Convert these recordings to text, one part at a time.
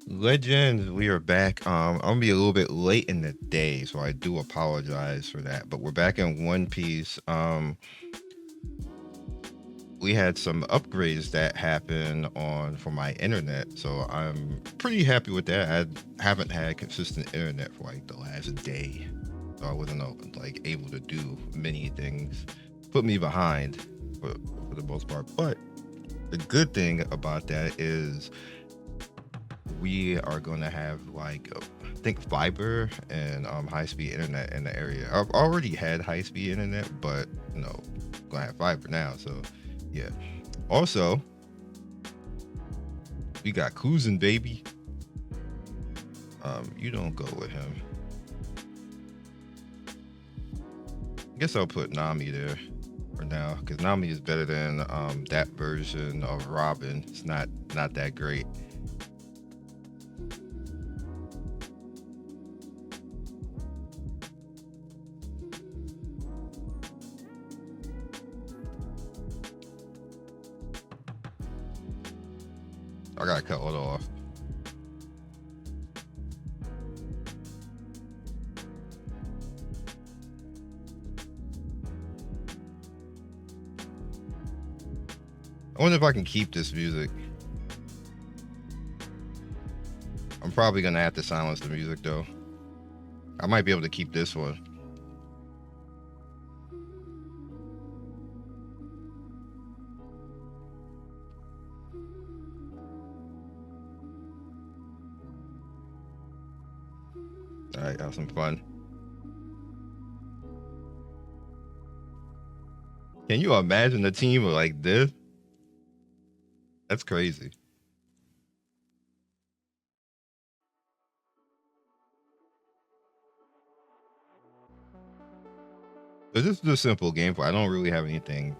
Legends, we are back. I'm gonna be a little bit late in the day, so I do apologize for that. But we're back in One Piece. We had some upgrades that happened on for my internet, so I'm pretty happy with that. I haven't had consistent internet for like the last day, so I wasn't like able to do many things. Put me behind for the most part. But the good thing about that is we are going to have like I think fiber and high speed internet in the area. I've already had high speed internet, but gonna have fiber now. So yeah. Also, we got Kuzan, baby. You don't go with him. I guess I'll put Nami there for now because Nami is better than that version of Robin. It's not that great. I gotta cut it off. I wonder if I can keep this music. I'm probably gonna have to silence the music though. I might be able to keep this one. All right, have some fun. Can you imagine a team like this? That's crazy. But this is a simple gameplay. I don't really have anything,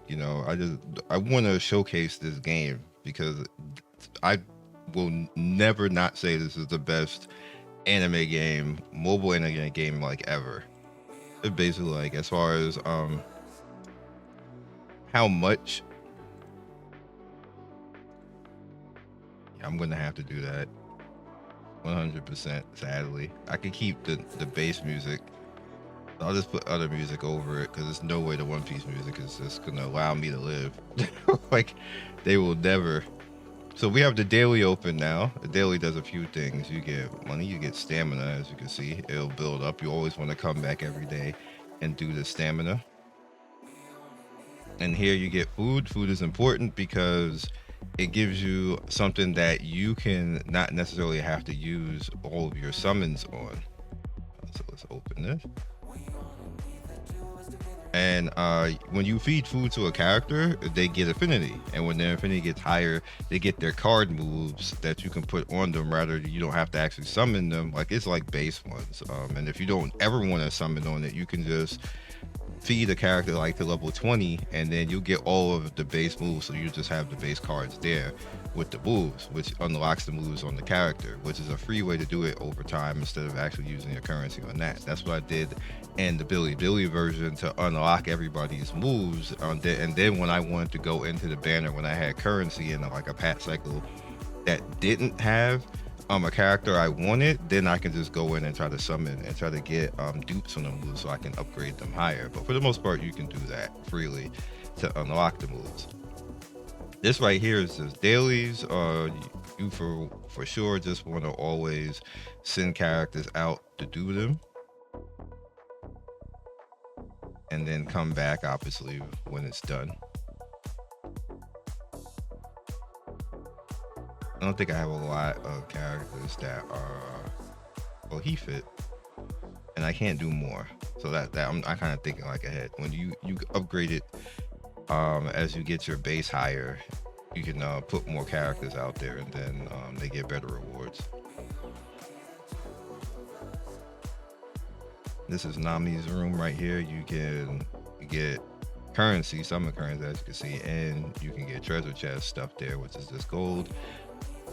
I want to showcase this game because I will never not say this is the best anime game, mobile anime game like ever. It basically like as far as how much I'm gonna have to do that 100%. Sadly, I could keep the bass music. I'll just put other music over it because there's no way the One Piece music is just gonna allow me to live. Like they will never. So we have the daily open now. The daily does a few things. You get money, you get stamina, as you can see. It'll build up. You always want to come back every day and do the stamina. And here you get food. Food is important because it gives you something that you can not necessarily have to use all of your summons on. So let's open this. And when you feed food to a character, they get affinity, and when their affinity gets higher, they get their card moves that you can put on them. Rather, you don't have to actually summon them. Like it's like base ones. And if you don't ever want to summon on it, you can just feed a character like to level 20, and then you get all of the base moves. So you just have the base cards there with the moves, which unlocks the moves on the character, which is a free way to do it over time instead of actually using your currency on that. That's what I did in the Bili Bili version to unlock everybody's moves. And then when I wanted to go into the banner, when I had currency in like a pat cycle that didn't have a character I wanted, then I can just go in and try to summon and try to get dupes on the moves so I can upgrade them higher. But for the most part, you can do that freely to unlock the moves. This right here is just dailies. You for sure just want to always send characters out to do them, and then come back obviously when it's done. I don't think I have a lot of characters that are well he fit, and I can't do more. So that I kind of thinking like ahead. When you upgrade it, as you get your base higher, you can put more characters out there, and then they get better rewards. This is Nami's room right here. You get currency, summon currency, as you can see, and you can get treasure chest stuff there, which is this gold.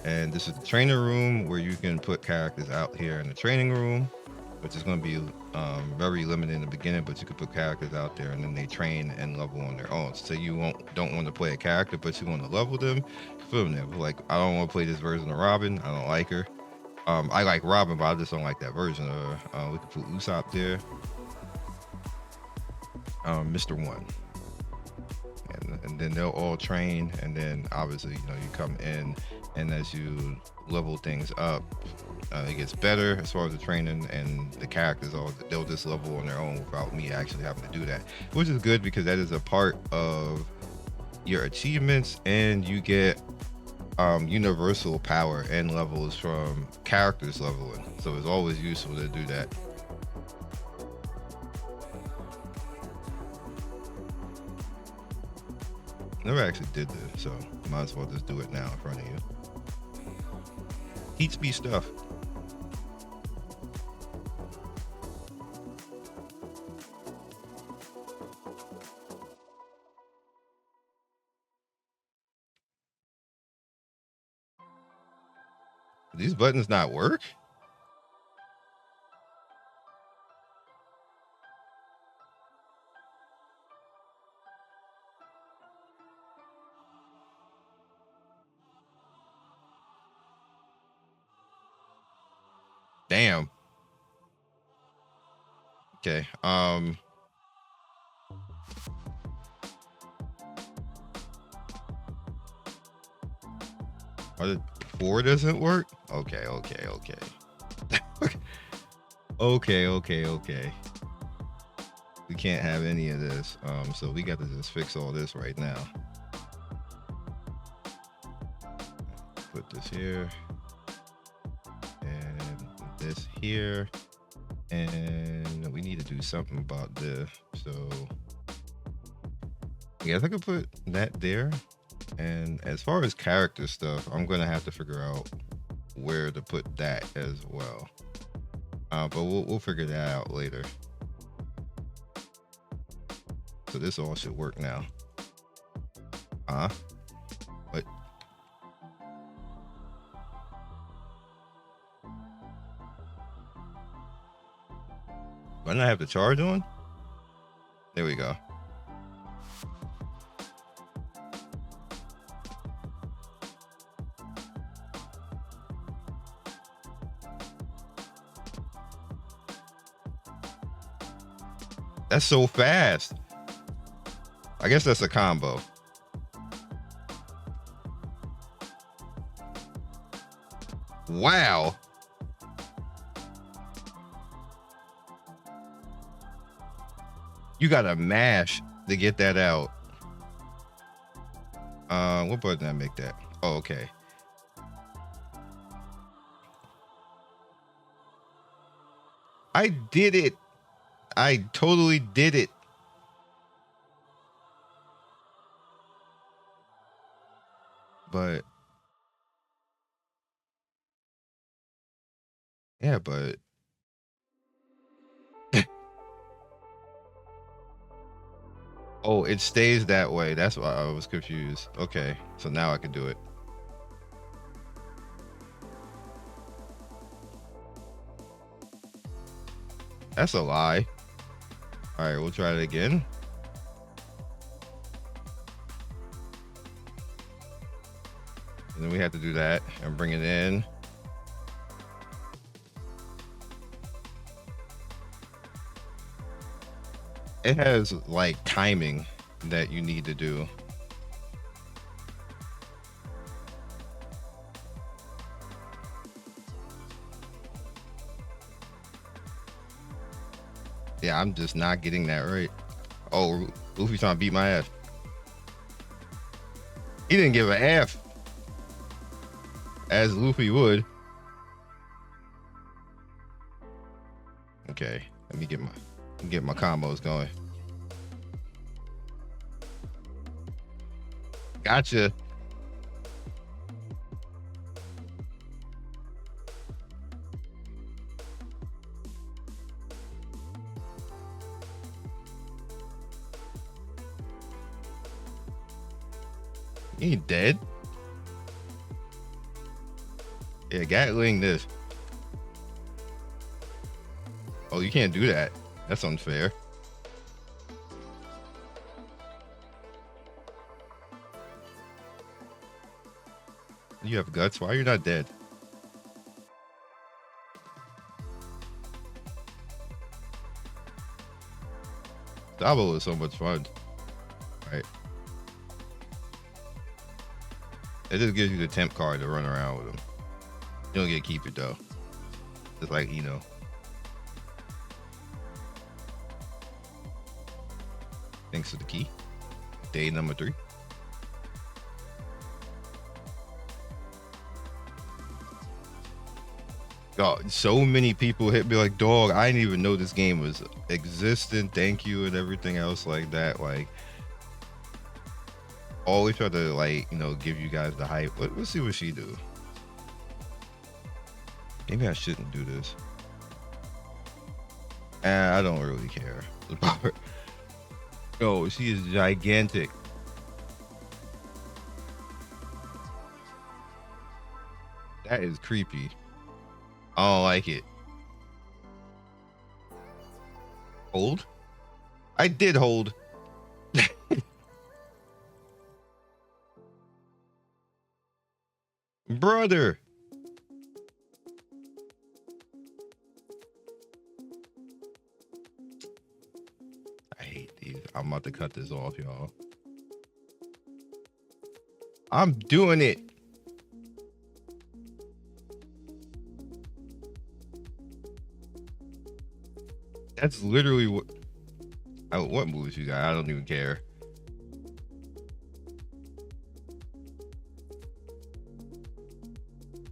And this is the trainer room where you can put characters out here in the training room, which is going to be very limited in the beginning, but you can put characters out there and then they train and level on their own. So you don't want to play a character, but you want to level them, put them there. Like, I don't want to play this version of Robin. I don't like her. I like Robin, but I just don't like that version of her. We could put Usopp there. Mr. One. And then they'll all train, and then obviously you come in, and as you level things up, it gets better as far as the training, and the characters they'll just level on their own without me actually having to do that, which is good because that is a part of your achievements, and you get universal power and levels from characters leveling, so it's always useful to do that. Never actually did this, so might as well just do it now in front of you. Heat speed stuff. These buttons not work? Damn. Okay. Four doesn't work? Okay. Okay. We can't have any of this. So we got to just fix all this right now. Put this here. And this here. And we need to do something about this. So I guess I could put that there. And as far as character stuff, I'm gonna have to figure out where to put that as well. But we'll figure that out later. So this all should work now. What? Do I not have the charge on? There we go. That's so fast. I guess that's a combo. Wow. You gotta mash to get that out. What button did I make that? Oh, okay. I did it. I totally did it. But yeah, but oh, it stays that way. That's why I was confused. Okay, so now I can do it. That's a lie. All right, we'll try it again. And then we have to do that and bring it in. It has like timing that you need to do. Yeah, I'm just not getting that right. Oh, Luffy's trying to beat my ass. He didn't give an F, as Luffy would. Okay, let me get my combos going. Gotcha. He ain't dead. Yeah, Gatling this. Oh, you can't do that. That's unfair. You have guts. Why are you not dead? Sabo is so much fun. Right. It just gives you the temp card to run around with him. You don't get to keep it though. Just like Thanks to the key. Day number 3. God, so many people hit me like, dog, I didn't even know this game was existent. Thank you and everything else like that. Like, always try to like, give you guys the hype. Let's see what she do. Maybe I shouldn't do this. I don't really care. Oh, she is gigantic. That is creepy. I don't like it. Hold? I did hold. Brother. I hate these. I'm about to cut this off, y'all. I'm doing it. That's literally what moves you got. I don't even care.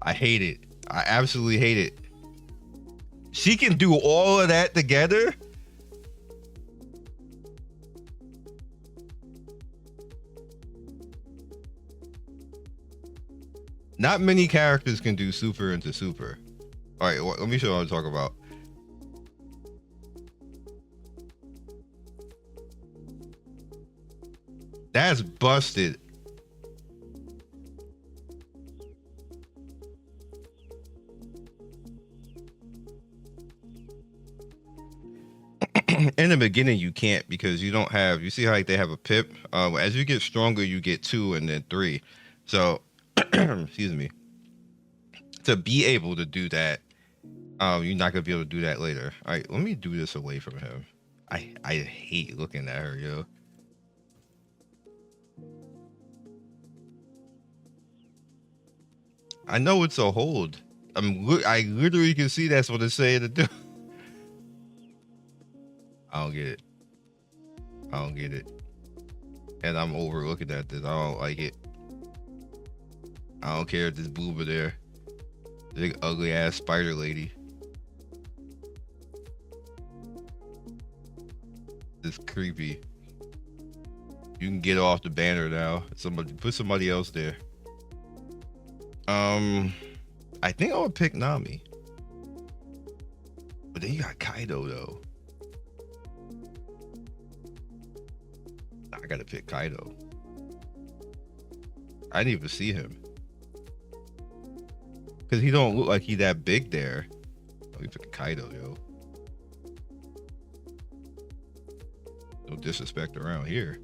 I hate it. I absolutely hate it. She can do all of that together. Not many characters can do super into super. All right, let me show you what I'm talking about. That's busted. In the beginning, you can't because you don't have. You see how like they have a pip. As you get stronger, you get 2 and then 3. So, excuse me. To be able to do that, you're not gonna be able to do that later. All right, let me do this away from him. I hate looking at her, yo. I know it's a hold. I literally can see that's what it's saying to do. I don't get it. I don't get it. And I'm overlooking at this. I don't like it. I don't care if this booba there. Big ugly ass spider lady. This creepy. You can get off the banner now. Somebody put somebody else there. I think I would pick Nami. But then you got Kaido though. I gotta pick Kaido. I didn't even see him. Cause he don't look like he that big there. Oh, you pick Kaido, yo. No disrespect around here.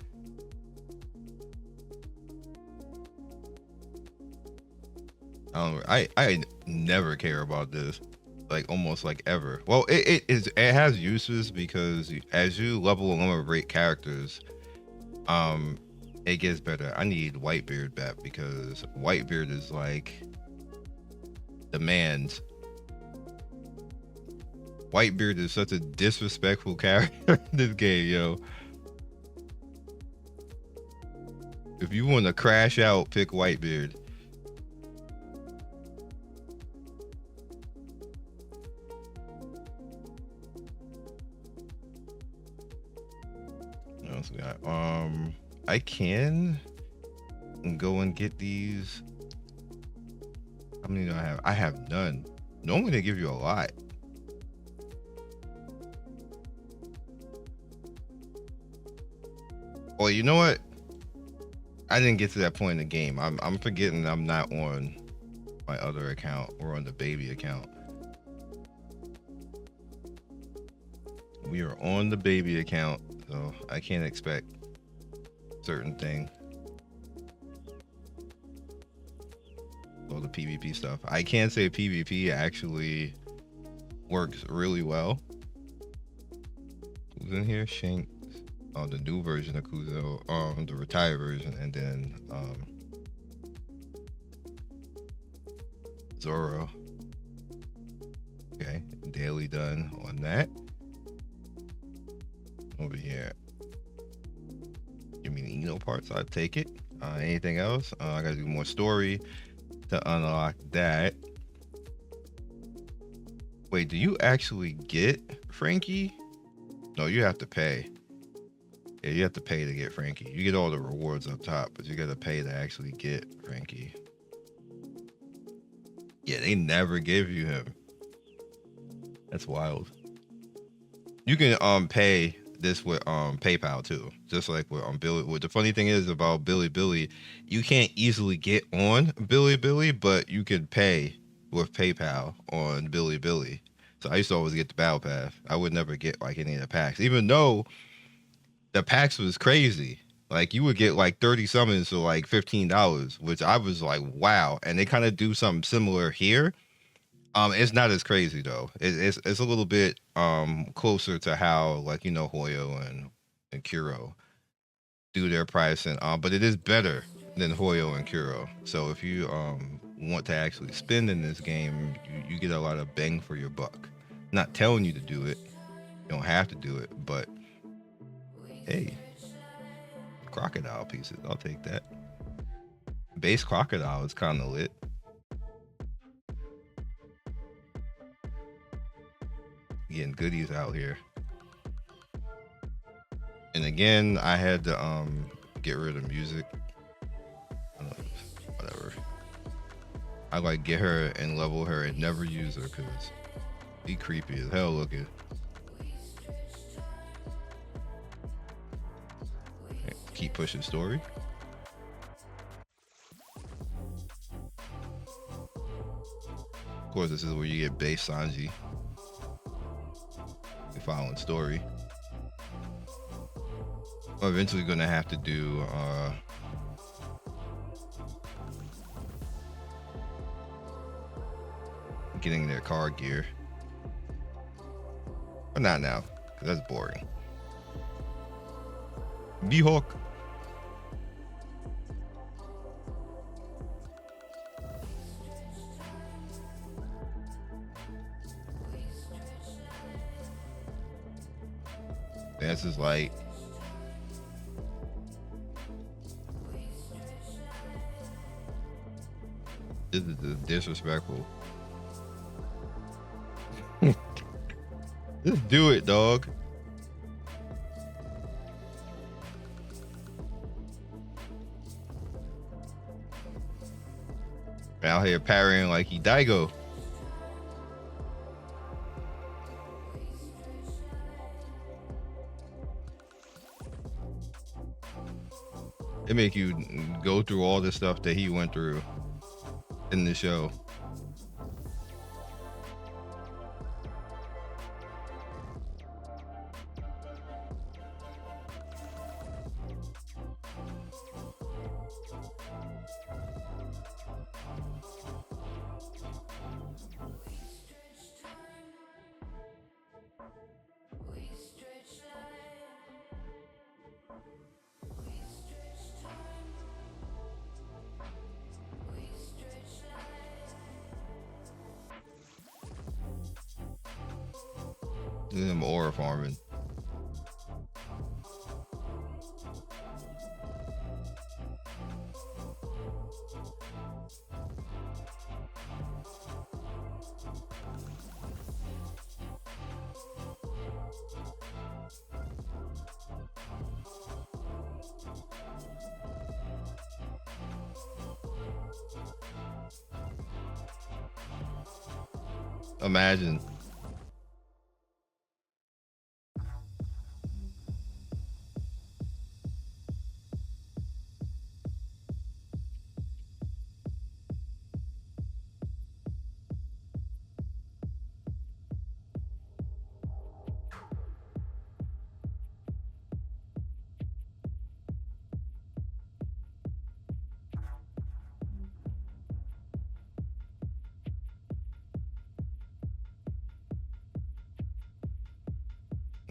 I never care about this, like almost like ever. Well, it has uses because as you level and elevate characters, it gets better. I need Whitebeard back because Whitebeard is like demands. Whitebeard is such a disrespectful character in this game, yo. If you want to crash out, pick Whitebeard. What else we got? I can go and get these. How many do I have? I have none. Normally they give you a lot. Well, you know what? I didn't get to that point in the game. I'm forgetting I'm not on my other account or on the baby account. We are on the baby account, so I can't expect certain thing. All the PvP stuff. I can say PvP actually works really well. Who's in here? Shanks. on the new version of Kuzan, the retired version, and then Zoro. Okay, daily done on that. Over here, give me the Eno parts. I take it. Anything else? I gotta do more story to unlock that. Wait, do you actually get Frankie? No, you have to pay. Yeah, you have to pay to get Frankie. You get all the rewards up top, but you gotta pay to actually get Frankie. Yeah, they never give you him. That's wild. You can pay this with PayPal too, just like with Billy. What the funny thing is about Bili Bili, you can't easily get on Bili Bili, but you can pay with PayPal on Bili Bili. So I used to always get the battle pass. I would never get like any of the packs, even though the packs was crazy. Like you would get like 30 summons for like $15, which I was like, wow. And they kind of do something similar here. It's not as crazy though. It's a little bit closer to how like Hoyo and Kuro do their pricing. But it is better than Hoyo and Kuro. So if you want to actually spend in this game, you get a lot of bang for your buck. Not telling you to do it. You don't have to do it, but hey, crocodile pieces. I'll take that. Base crocodile is kind of lit. Getting goodies out here. And again, I had to get rid of music. Whatever. I like get her and level her and never use her because she creepy as hell looking. Keep pushing story. Of course, this is where you get base Sanji. You're following story. I'm eventually gonna have to do getting their car gear. But not now, because that's boring. B-Hawk. This is like this is disrespectful. Just do it, dog. Out here parrying like he Daigo. It make you go through all the stuff that he went through in the show. Them aura farming. Imagine.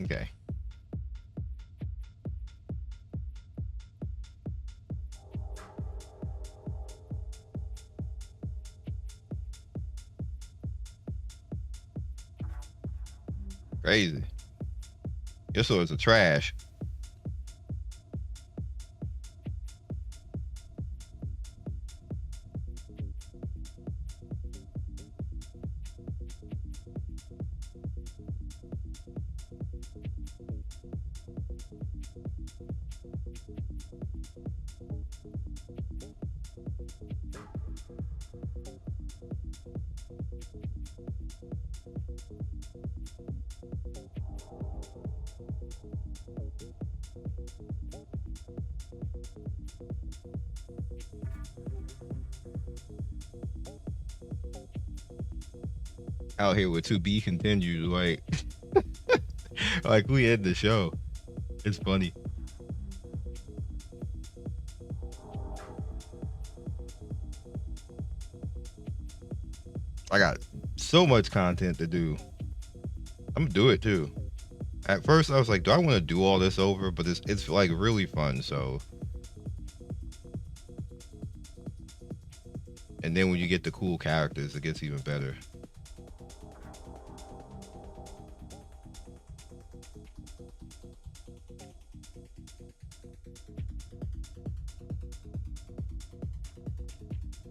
Okay. Crazy. Your swords are trash. Out here with to be continued, like like we end the show. It's funny. I got so much content to do. I'm gonna do it too. At first I was like, do I want to do all this over? But it's like really fun, so. And then when you get the cool characters, it gets even better.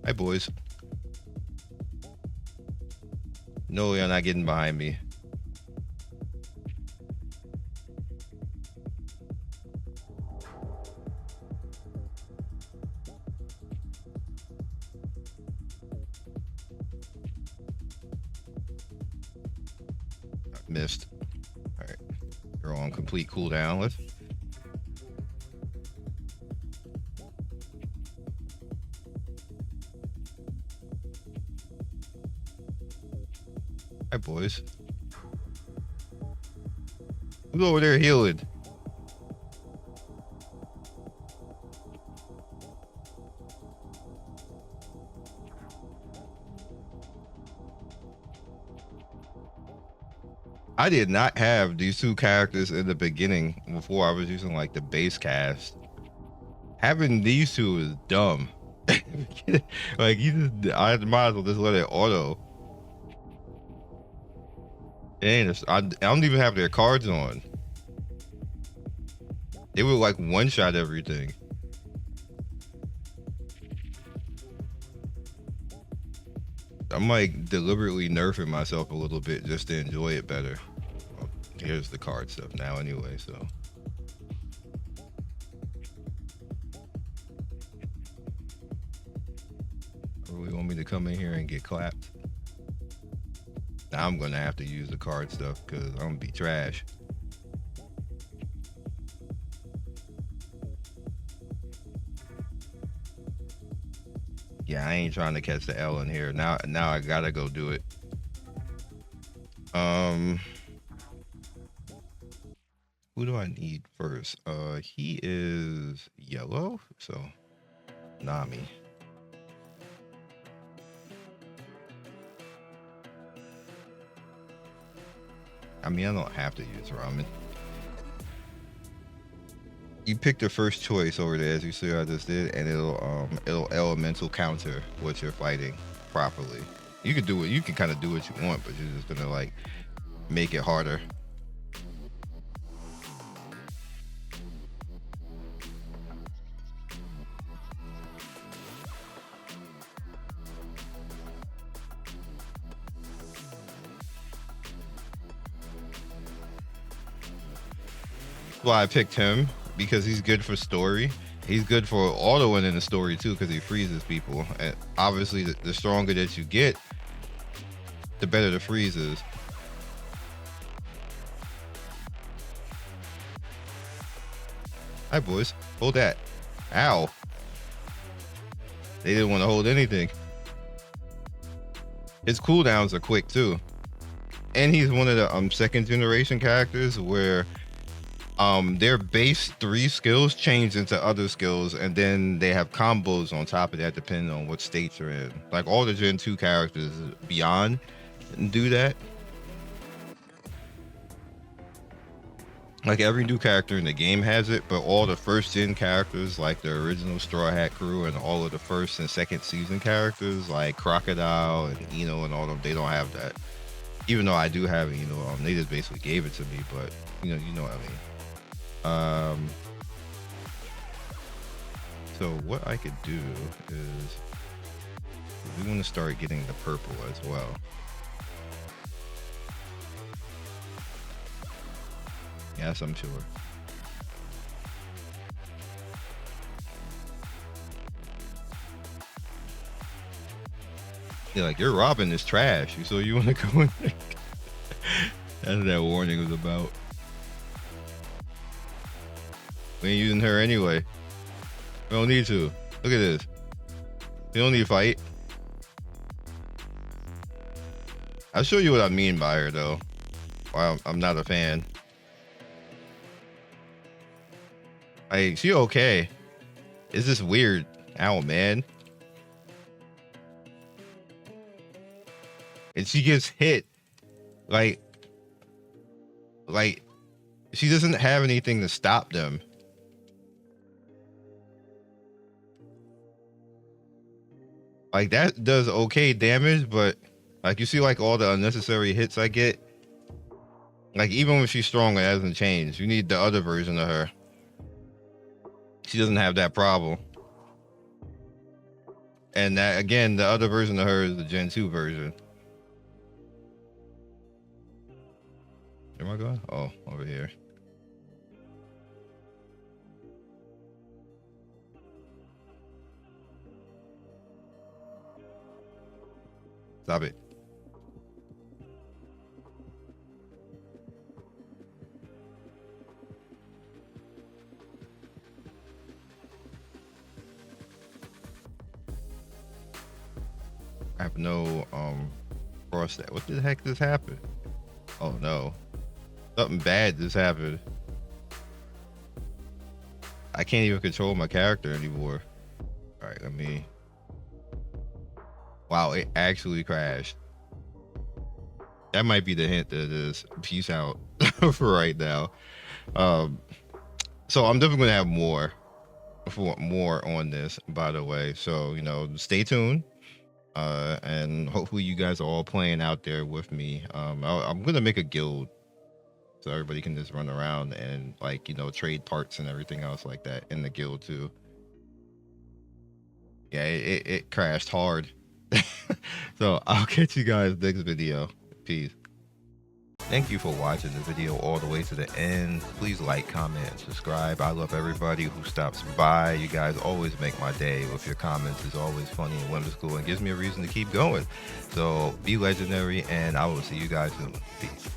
Hi, boys. No, you're not getting behind me. Missed. All right. You're on complete cooldown. Let's. Hi, boys. Who's over there healing? I did not have these two characters in the beginning before I was using like the base cast. Having these two is dumb. Like I might as well just let it auto. And I don't even have their cards on. They would like one shot everything. I'm like deliberately nerfing myself a little bit just to enjoy it better. Well, here's the card stuff now anyway, so. Really want me to come in here and get clapped? Now I'm gonna have to use the card stuff because I'm gonna be trash. Yeah, I ain't trying to catch the L in here. Now I gotta go do it. Who do I need first? He is yellow, so Nami. I mean, I don't have to use ramen. You pick the first choice over there, as you see I just did, and it'll elemental counter what you're fighting properly. You can do it. You can kind of do what you want, but you're just gonna like make it harder. Well, I picked him because he's good for story. He's good for autoing in the story too because he freezes people. And obviously, the stronger that you get, the better the freeze is. Hi, boys. Hold that. Ow. They didn't want to hold anything. His cooldowns are quick too. And he's one of the second generation characters where their base 3 skills change into other skills, and then they have combos on top of that depending on what state you're in. Like all the Gen 2 characters beyond do that. Like every new character in the game has it, but all the first gen characters like the original Straw Hat crew and all of the first and second season characters like Crocodile and Eno and all of them, they don't have that. Even though I do have it, they just basically gave it to me, but you know what I mean. So what I could do is we want to start getting the purple as well. Yes, I'm sure. Yeah, like your Robin is trash. So you want to go in there? That's what that warning was about. We ain't using her anyway. We don't need to. Look at this. You don't need to fight. I'll show you what I mean by her though. Why I'm not a fan. Like, she okay. It's just weird. Ow, man. And she gets hit. Like she doesn't have anything to stop them. Like that does okay damage, but like you see like all the unnecessary hits I get. Like even when she's strong, it hasn't changed. You need the other version of her. She doesn't have that problem. And that again, the other version of her is the Gen 2 version. Where am I going? Oh, over here. Stop it. I have no cross that. What the heck just happened? Oh no. Something bad just happened. I can't even control my character anymore. Alright, let me. Wow, it actually crashed. That might be the hint that it is. Peace out for right now. So I'm definitely gonna have more on this, by the way. So stay tuned. And hopefully you guys are all playing out there with me. I'm gonna make a guild so everybody can just run around and trade parts and everything else like that in the guild too. Yeah, it crashed hard. So I'll catch you guys next video. Peace. Thank you for watching the video all the way to the end. Please like, comment, and subscribe. I love everybody who stops by. You guys always make my day with your comments. It's always funny and whimsical and gives me a reason to keep going. So be legendary, and I will see you guys soon. Peace.